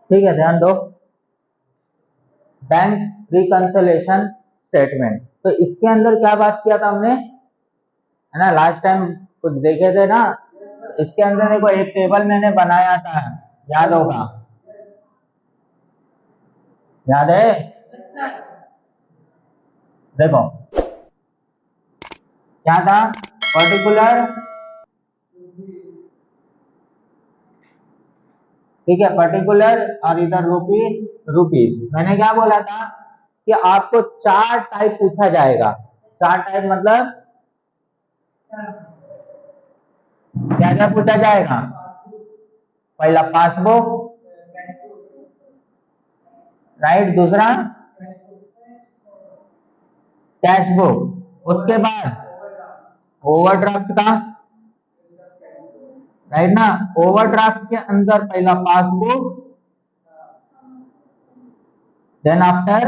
ठीक है, ध्यान दो। बैंक रिकंसिलिएशन स्टेटमेंट, तो इसके अंदर क्या बात किया था हमने, है ना, लास्ट टाइम कुछ देखे थे ना। इसके अंदर देखो एक टेबल मैंने बनाया था, याद होगा, याद है? देखो क्या था, पर्टिकुलर, ठीक है, पर्टिकुलर और इधर रुपीस रुपीस। मैंने क्या बोला था कि आपको चार टाइप पूछा जाएगा। चार टाइप मतलब क्या क्या पूछा जाएगा? पहला पासबुक, राइट, दूसरा कैश बुक, उसके बाद ओवरड्राफ्ट का, राइट ना, ओवरड्राफ्ट के अंदर पहला passbook, then after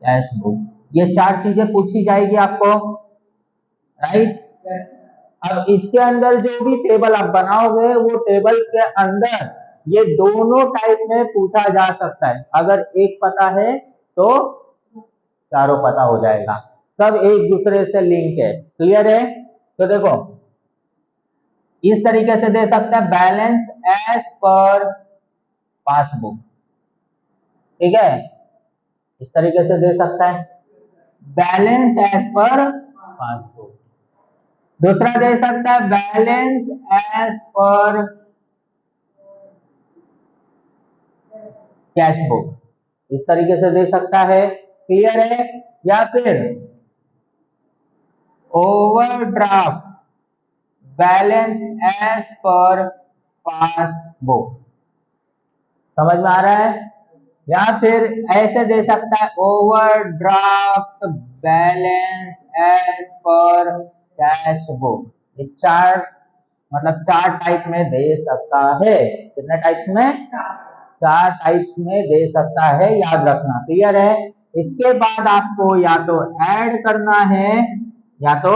cash book. ये चार चीजें पूछी जाएगी आपको, राइट। अब इसके अंदर जो भी टेबल आप बनाओगे वो टेबल के अंदर ये दोनों टाइप में पूछा जा सकता है। अगर एक पता है तो चारों पता हो जाएगा, सब एक दूसरे से लिंक है। क्लियर है? तो देखो इस तरीके से दे सकता है, बैलेंस एज पर पासबुक, ठीक है, इस तरीके से दे सकता है, बैलेंस एज पर पासबुक। दूसरा दे सकता है balance as per cash book, इस तरीके से दे सकता है। क्लियर है? या फिर overdraft balance as per passbook, समझ में आ रहा है? या फिर ऐसे दे सकता है, overdraft balance as per cash book. ये चार मतलब चार टाइप में दे सकता है। कितने टाइप में? चार टाइप्स में दे सकता है, याद रखना। क्लियर है? इसके बाद आपको या तो ऐड करना है या तो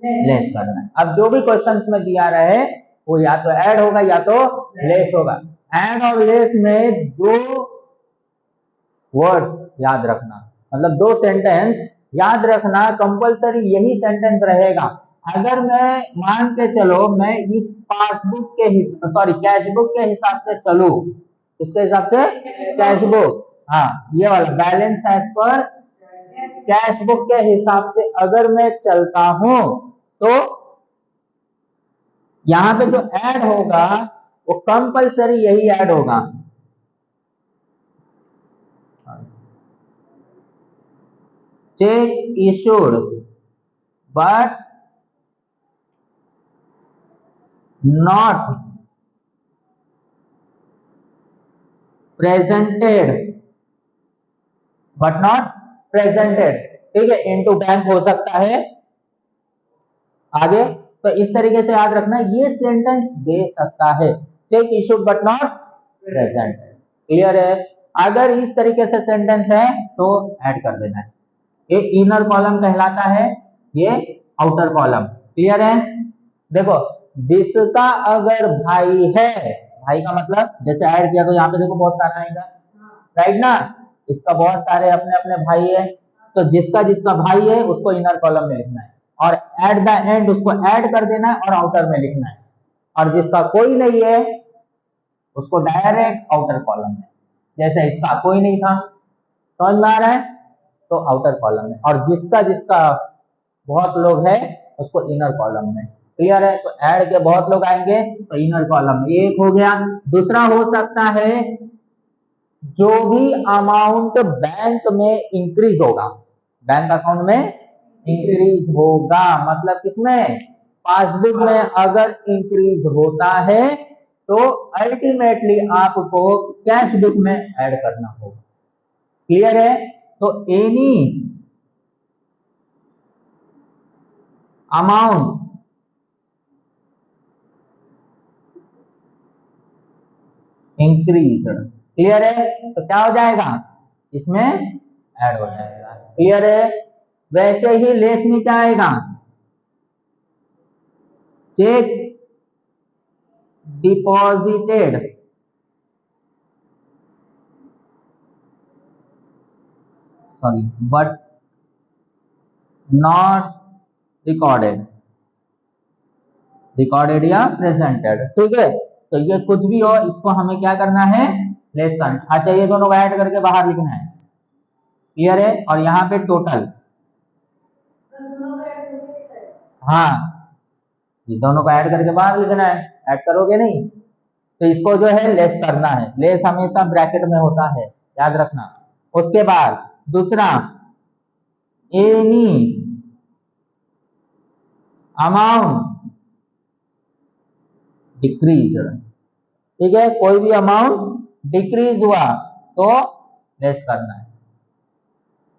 लेस करना है। अब जो भी क्वेश्चंस में दिया रहे वो या तो ऐड होगा या तो लेस होगा। ऐड और लेस में दो वर्ड्स याद रखना, मतलब दो सेंटेंस याद रखना, कंपलसरी यही सेंटेंस रहेगा। अगर मैं मान के चलो मैं इस पासबुक के सॉरी कैश बुक के हिसाब से चलूं, इसके हिसाब से कैश बुक, हाँ ये वाला balance as per cash book के हिसाब से अगर मैं चलता हूं तो यहां पे जो ऐड होगा वो कंपलसरी यही ऐड होगा, check issued but not presented, but not presented, ठीक है, इनटू बैंक हो सकता है आगे। तो इस तरीके से याद रखना, ये सेंटेंस दे सकता है, check issued but not presented. Clear है? अगर इस तरीके से सेंटेंस है तो ऐड कर देना है। ये इनर कॉलम कहलाता है, ये आउटर कॉलम। क्लियर है? देखो जिसका अगर भाई है, भाई का मतलब जैसे ऐड किया तो यहाँ पे देखो बहुत सारा आएगा, राइट ना, इसका बहुत सारे अपने अपने भाई है, तो जिसका जिसका भाई है उसको इनर कॉलम में लिखना है और एट द एंड उसको ऐड कर देना है और आउटर में लिखना है, और जिसका कोई नहीं है उसको डायरेक्ट आउटर कॉलम में, जैसे इसका कोई नहीं था, समझ में आ रहा है, तो आउटर कॉलम में, और जिसका जिसका बहुत लोग है उसको इनर कॉलम में। क्लियर है? तो ऐड के बहुत लोग आएंगे तो इनर कॉलम में, एक हो गया। दूसरा हो सकता है जो भी अमाउंट बैंक में इंक्रीज होगा, बैंक अकाउंट में इंक्रीज होगा, मतलब किसमें? पासबुक में अगर इंक्रीज होता है तो अल्टीमेटली आपको कैश बुक में ऐड करना होगा। क्लियर है? तो एनी अमाउंट इंक्रीज, क्लियर है, तो क्या हो जाएगा? इसमें ऐड हो जाएगा। क्लियर है? वैसे ही लेस में क्या आएगा? Check deposited sorry but not recorded, recorded या प्रेजेंटेड, ठीक है। तो ये कुछ भी हो, इसको हमें क्या करना है, लेस करना। अच्छा, ये दोनों को ऐड करके बाहर लिखना है, क्लियर है। और यहाँ पे टोटल, हाँ ये दोनों को ऐड करके बाहर लिखना है, ऐड करोगे नहीं तो इसको जो है लेस करना है। लेस हमेशा ब्रैकेट में होता है, याद रखना। उसके बाद दूसरा, एनी अमाउंट डिक्रीज, ठीक है, कोई भी अमाउंट डिक्रीज हुआ तो लेस करना है,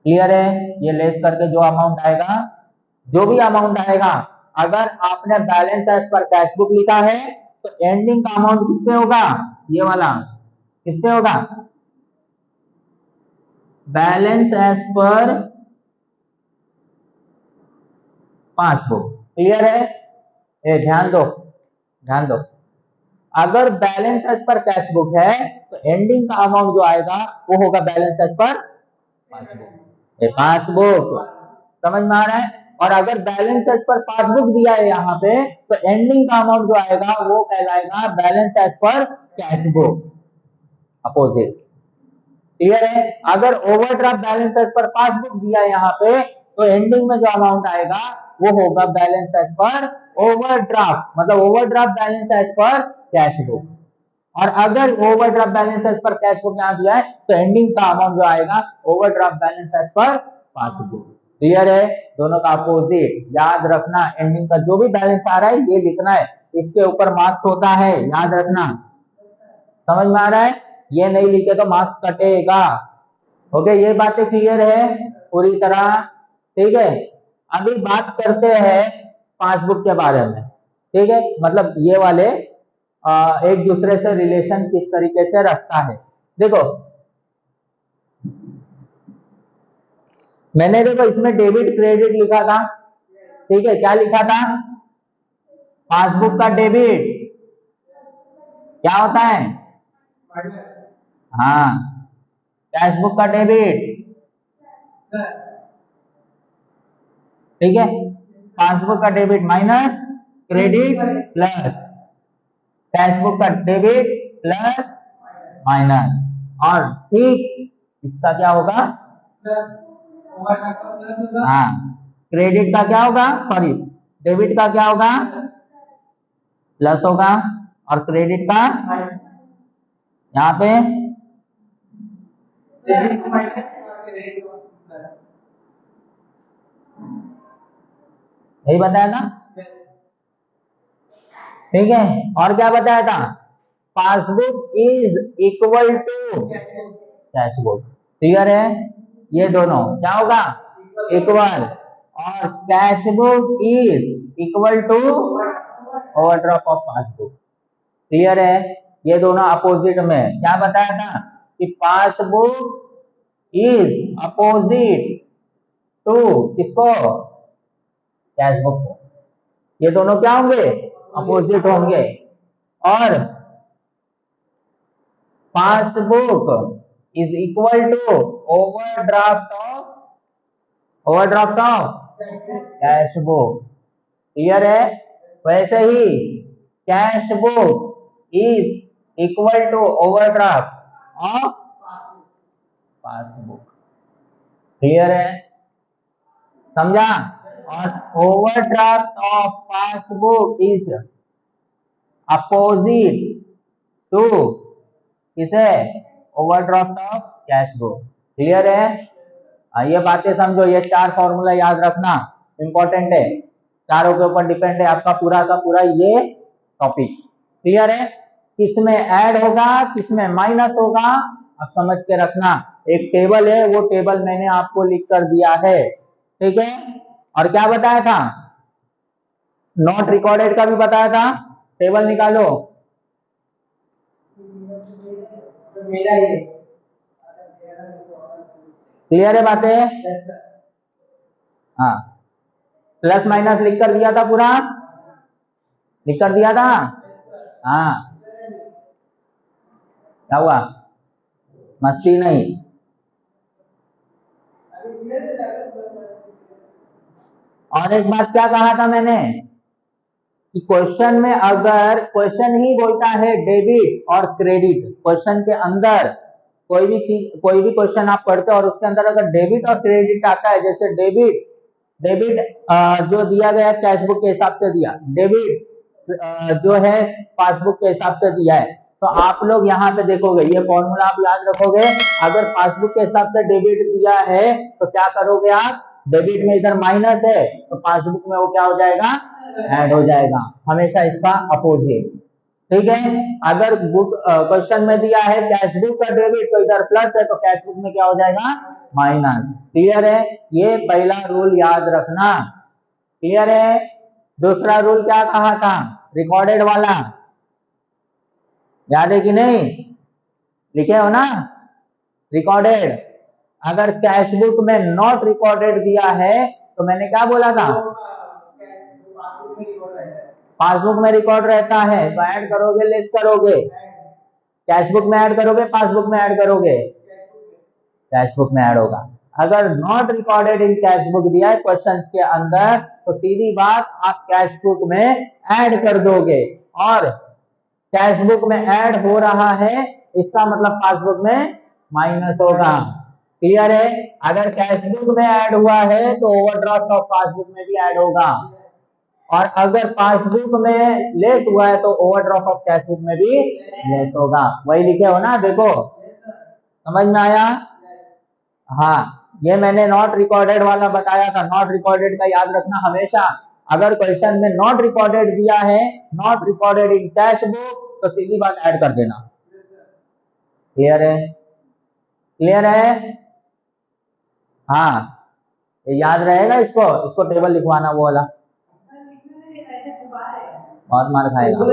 क्लियर है। ये लेस करके जो अमाउंट आएगा, जो भी अमाउंट आएगा, अगर आपने balance as per cash book लिखा है तो एंडिंग का अमाउंट किस पे होगा, ये वाला किस पे होगा, balance as per passbook, clear है। ये ध्यान दो, ध्यान दो, अगर balance as per cash book है तो एंडिंग का अमाउंट जो आएगा वो होगा बैलेंस एज पर पासबुक, ये पासबुक, समझ में आ रहा है। और अगर बैलेंस एज पर पासबुक दिया है यहाँ पे तो एंडिंग का अमाउंट जो आएगा वो कहलाएगा balance as per cash book, opposite, clear है। अगर overdraft balance as per passbook दिया है यहाँ पे तो एंडिंग में जो अमाउंट आएगा वो होगा बैलेंस एज पर ओवरड्राफ्ट, मतलब overdraft balance as per cash book. और अगर overdraft balance as per cash book यहाँ दिया है तो एंडिंग का अमाउंट जो आएगा overdraft balance as per passbook, clear है। दोनों का अपोजिट, याद रखना, एंडिंग का जो भी बैलेंस आ रहा है ये लिखना है, इसके ऊपर मार्क्स होता है, याद रखना, समझ में आ रहा है। ये नहीं लिखे तो मार्क्स कटेगा, ओके। ये बातें क्लियर है पूरी तरह, ठीक है। अभी बात करते हैं पासबुक के बारे में, ठीक है, मतलब ये वाले एक दूसरे से रिलेशन किस तरीके से रखता है। देखो मैंने, देखो इसमें डेबिट क्रेडिट लिखा था, ठीक है, क्या लिखा था, पासबुक का डेबिट क्या होता है, हाँ, कैश बुक का डेबिट, ठीक है, पासबुक का debit minus credit plus, cash book का डेबिट प्लस माइनस, और ठीक इसका क्या होगा, हाँ क्रेडिट का क्या होगा, सॉरी डेबिट का क्या होगा, प्लस होगा, और क्रेडिट का यहाँ पे यही बताया था, ठीक है। और क्या बताया था, passbook is equal to cash book, clear है। ये दोनों क्या होगा, इक्वल, और cash book is equal to overdraft of passbook, clear है। ये दोनों अपोजिट में, क्या बताया था कि पासबुक इज अपोजिट टू किसको, कैश बुक को, ये दोनों क्या होंगे, अपोजिट होंगे। और passbook is equal to overdraft of cash book, clear है। वैसे ही cash book is equal to overdraft of passbook, clear है, समझा। और overdraft of passbook is opposite to किसे, overdraft of cash book, clear है। ये बातें समझो, ये चार फॉर्मूला याद रखना, इंपॉर्टेंट है, चारों के ऊपर डिपेंड है आपका पूरा का पूरा ये टॉपिक, क्लियर है। किसमें ऐड होगा किसमें माइनस होगा अब समझ के रखना। एक टेबल है, वो टेबल मैंने आपको लिख कर दिया है, ठीक है। और क्या बताया था, नॉट रिकॉर्डेड का भी बताया था, टेबल निकालो, क्लियर है बातें, हाँ प्लस माइनस लिख कर दिया था, पूरा लिख कर दिया था, हाँ क्या हुआ, मस्ती नहीं, और एक बात क्या कहा था मैंने कि क्वेश्चन में अगर क्वेश्चन ही बोलता है डेबिट और क्रेडिट, क्वेश्चन के अंदर कोई भी चीज, कोई भी क्वेश्चन आप पढ़ते हो और उसके अंदर अगर डेबिट और क्रेडिट आता है, जैसे डेबिट डेबिट जो दिया गया कैशबुक के हिसाब से दिया, डेबिट जो है पासबुक के हिसाब से दिया है, तो आप लोग यहाँ पे देखोगे, ये फॉर्मूला आप याद रखोगे। अगर पासबुक के हिसाब से डेबिट दिया है तो क्या करोगे आप, डेबिट में इधर माइनस है तो पासबुक में वो क्या हो जाएगा, ऐड हो जाएगा, हमेशा इसका अपोजिट। ठीक है, अगर बुक क्वेश्चन में दिया है कैशबुक का डेबिट तो इधर प्लस है तो कैशबुक में क्या हो जाएगा, माइनस। क्लियर है, ये पहला रूल याद रखना। क्लियर है, दूसरा रूल क्या कहा था, रिकॉर्डेड वाला, याद है कि नहीं, लिखे हो ना, रिकॉर्डेड। अगर कैशबुक में नॉट रिकॉर्डेड दिया है तो मैंने क्या बोला था, पासबुक में रिकॉर्ड रहता है तो ऐड करोगे लेस करोगे, कैशबुक में ऐड करोगे पासबुक में ऐड करोगे, कैशबुक में ऐड होगा। अगर नॉट रिकॉर्डेड इन कैशबुक दिया है क्वेश्चंस के अंदर तो सीधी बात आप कैशबुक में ऐड कर दोगे, और कैशबुक में ऐड हो रहा है इसका मतलब पासबुक में माइनस होगा। क्लियर है, अगर कैशबुक में ऐड हुआ है तो ओवरड्राफ्ट ऑफ पासबुक में भी ऐड होगा, और अगर पासबुक में लेस हुआ है तो ओवरड्राफ्ट ऑफ कैशबुक में भी लेस होगा। वही लिखे हो ना, देखो समझ में आया। हाँ, ये मैंने नॉट रिकॉर्डेड वाला बताया था, नॉट रिकॉर्डेड का याद रखना हमेशा। अगर क्वेश्चन में नॉट रिकॉर्डेड दिया है, not recorded in cash book, तो सीधी बात ऐड कर देना। क्लियर है, क्लियर है, हाँ ये याद रहेगा, इसको इसको टेबल लिखवाना वो वाला, बहुत मार खाएगा।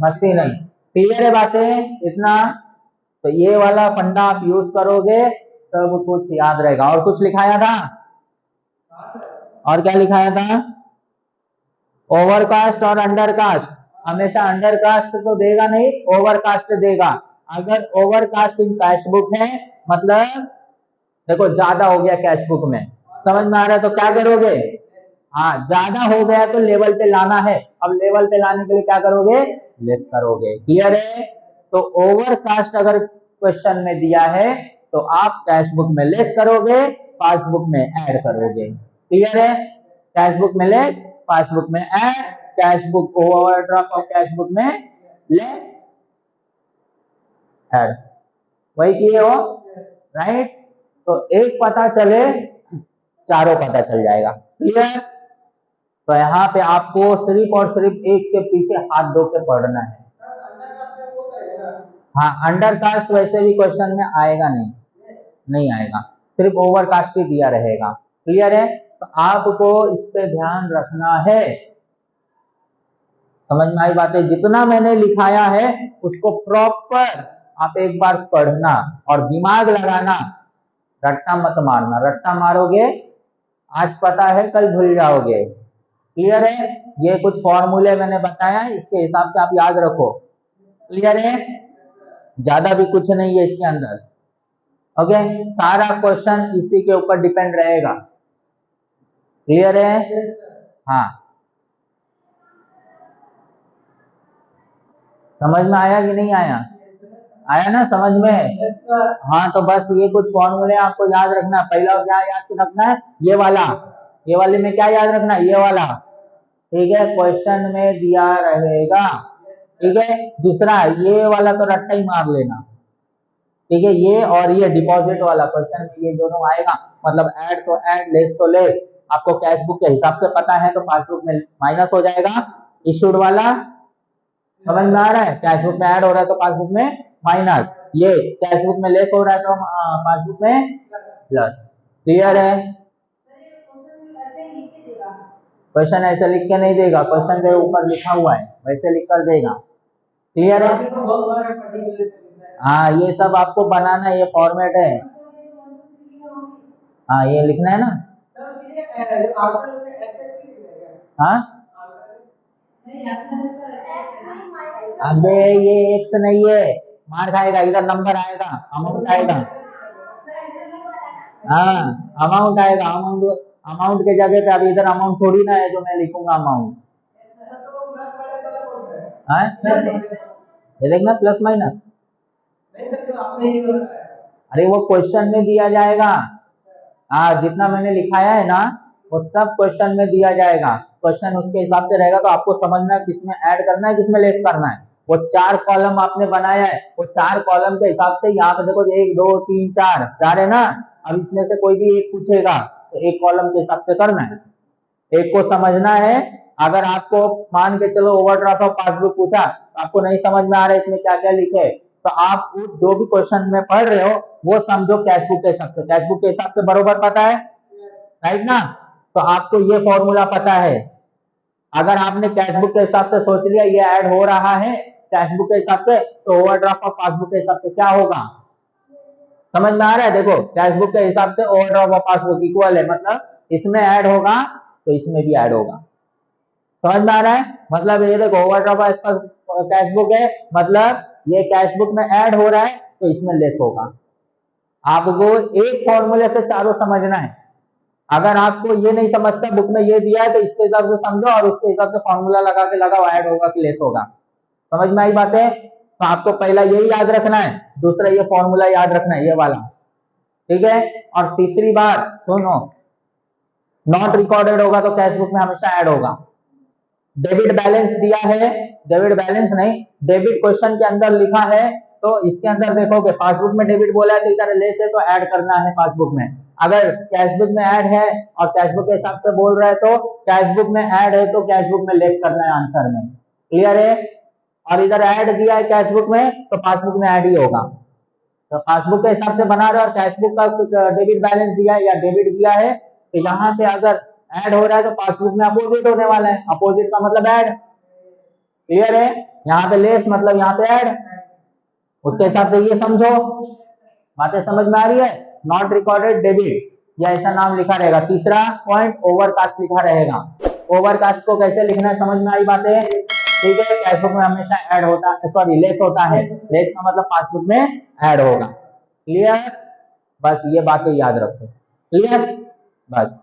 मस्ती नहीं, क्लियर है बातें इतना, तो ये वाला फंडा आप यूज करोगे सब कुछ याद रहेगा। और कुछ लिखाया था, और क्या लिखाया था, ओवरकास्ट और अंडरकास्ट, हमेशा अंडरकास्ट तो देगा नहीं, ओवरकास्ट देगा। अगर ओवरकास्ट इन कैशबुक है मतलब देखो ज्यादा हो गया कैशबुक में, समझ में आ रहा है, तो क्या करोगे, हाँ ज्यादा हो गया तो लेवल पे लाना है, अब लेवल पे लाने के लिए क्या करोगे, लेस करोगे। क्लियर है, तो ओवरकास्ट अगर क्वेश्चन में दिया है तो आप कैशबुक में लेस करोगे, पासबुक में ऐड करोगे। क्लियर है, कैशबुक में लेस, पासबुक में ऐड, कैशबुक ओवरड्राफ्ट और कैशबुक में लेस ऐड, वही किए हो, राइट। तो एक पता चले चारों पता चल जाएगा। क्लियर, तो यहाँ पे आपको सिर्फ और सिर्फ एक के पीछे हाथ धो के पढ़ना है। हाँ, अंडरकास्ट वैसे भी क्वेश्चन में आएगा नहीं, नहीं आएगा, सिर्फ ओवरकास्ट ही दिया रहेगा। क्लियर है, तो आपको इस पे ध्यान रखना है। समझ में आई बातें, जितना मैंने लिखाया है उसको प्रॉपर आप एक बार पढ़ना और दिमाग लगाना, रट्टा मत मारना, रट्टा मारोगे आज पता है कल भूल जाओगे। क्लियर है, ये कुछ फॉर्मूले मैंने बताया है, इसके हिसाब से आप याद रखो। क्लियर है, ज्यादा भी कुछ नहीं है इसके अंदर। ओके, सारा क्वेश्चन इसी के ऊपर डिपेंड रहेगा। क्लियर है, हाँ समझ में आया कि नहीं आया, आया ना समझ में, हाँ तो बस ये कुछ फॉर्मूले आपको याद रखना। पहला क्या याद रखना है, ये वाला, ये वाले में क्या याद रखना है, ये वाला, ठीक है, क्वेश्चन में दिया रहेगा। ठीक है, दूसरा ये वाला तो रट्टा ही मार लेना। ठीक है, ये और ये डिपॉजिट वाला क्वेश्चन में ये दोनों आएगा, मतलब ऐड तो ऐड, लेस तो लेस। आपको कैश बुक के हिसाब से पता है तो पासबुक में माइनस हो जाएगा। इशूड वाला समझ में आ रहा है, कैश बुक में ऐड हो रहा है तो पासबुक में माइनस, ये कैश बुक में लेस हो रहा है तो पासबुक में प्लस। क्लियर है, क्वेश्चन ऐसे लिख के नहीं देगा, क्वेश्चन जो ऊपर लिखा हुआ है वैसे लिख कर देगा। क्लियर है, हाँ ये सब आपको बनाना, ये फॉर्मेट है, हाँ ये लिखना है ना, हाँ अबे ये एक्स नहीं है, मार खाएगा, इधर नंबर आएगा, अमाउंट आएगा। हाँ, अमाउंट आएगा। अमाउंट अमाउंट के जगह पे अभी इधर अमाउंट थोड़ी ना है जो मैं लिखूंगा अमाउंट। हाँ, ये देखना प्लस माइनस। अरे वो क्वेश्चन में दिया जाएगा। हाँ, जितना मैंने लिखाया है ना वो सब क्वेश्चन में दिया जाएगा। क्वेश्चन उसके हिसाब से रहेगा, तो आपको समझना है किसमें ऐड करना है किसमें लेस करना है। वो 4 कॉलम आपने बनाया है, वो 4 कॉलम के हिसाब से यहाँ पे देखो 1 2 3 4 4 है ना। अब इसमें से कोई भी एक पूछेगा तो एक कॉलम के हिसाब से करना है, एक को समझना है। अगर आपको मान के चलो ओवरड्राफ्ट ऑफ पासबुक पूछा तो आपको नहीं समझ में आ रहा है इसमें क्या क्या लिखे, तो आप उस जो भी क्वेश्चन में पढ़ रहे हो वो समझो कैश बुक के हिसाब से। कैश बुक के हिसाब से बरोबर पता है, राइट ना। तो आपको ये फॉर्मूला पता है। अगर आपने कैश बुक के हिसाब से सोच लिया ये ऐड हो रहा है कैश बुक के हिसाब से, तो ओवरड्राफ्ट ऑफ पासबुक के हिसाब से क्या होगा, समझ में आ रहा है। देखो कैश बुक के हिसाब से ओवरड्राफ्ट ऑफ पासबुक इक्वल है, मतलब इसमें ऐड होगा तो इसमें भी ऐड होगा। समझ में आ रहा है। मतलब ये देखो ओवरड्राफ्ट कैश बुक है, मतलब ये कैश बुक में ऐड हो रहा है तो इसमें लेस होगा। आपको एक फॉर्मूले से चारों समझना है। अगर आपको ये नहीं समझता बुक में ये दिया है तो इसके हिसाब से समझो और उसके हिसाब से फॉर्मूला लगा के लगाओ ऐड होगा कि लेस होगा। समझ में आई बातें। तो आपको पहला यही याद रखना है, दूसरा ये फॉर्मूला याद रखना है ये वाला, ठीक है। और तीसरी बात सुनो, नॉट रिकॉर्डेड होगा तो कैश बुक में हमेशा ऐड होगा। डेबिट बैलेंस दिया है, डेबिट बैलेंस नहीं डेबिट क्वेश्चन के अंदर लिखा है, तो इसके अंदर देखोगे पासबुक में डेबिट बोला है तो इधर लेस है तो ऐड करना है पासबुक में। अगर कैश बुक में ऐड है और कैश बुक के हिसाब से बोल रहा है तो कैश बुक में ऐड है तो कैश बुक में लेस करना है आंसर में। क्लियर है। और इधर ऐड दिया है कैश बुक में तो पासबुक में ऐड ही होगा। तो पासबुक के हिसाब से बना रहे हो और कैश बुक का डेबिट बैलेंस दिया है या डेबिट दिया है तो यहाँ पे अगर ऐड हो रहा है तो पासबुक में अपोजिट होने वाला है, अपोजिट का मतलब ऐड। क्लियर है। यहाँ पे लेस मतलब यहाँ पे ऐड, उसके हिसाब से ये समझो। बातें समझ में आ रही है। नॉट रिकॉर्डेड डेबिट या ऐसा नाम लिखा रहेगा। तीसरा पॉइंट ओवरकास्ट लिखा रहेगा। ओवरकास्ट को कैसे लिखना है समझ में आई बातें, ठीक है। कैश बुक में हमेशा ऐड होता है, सॉरी लेस होता है, लेस का मतलब पासबुक में ऐड होगा। क्लियर, बस ये बातें याद रखो। क्लियर, बस।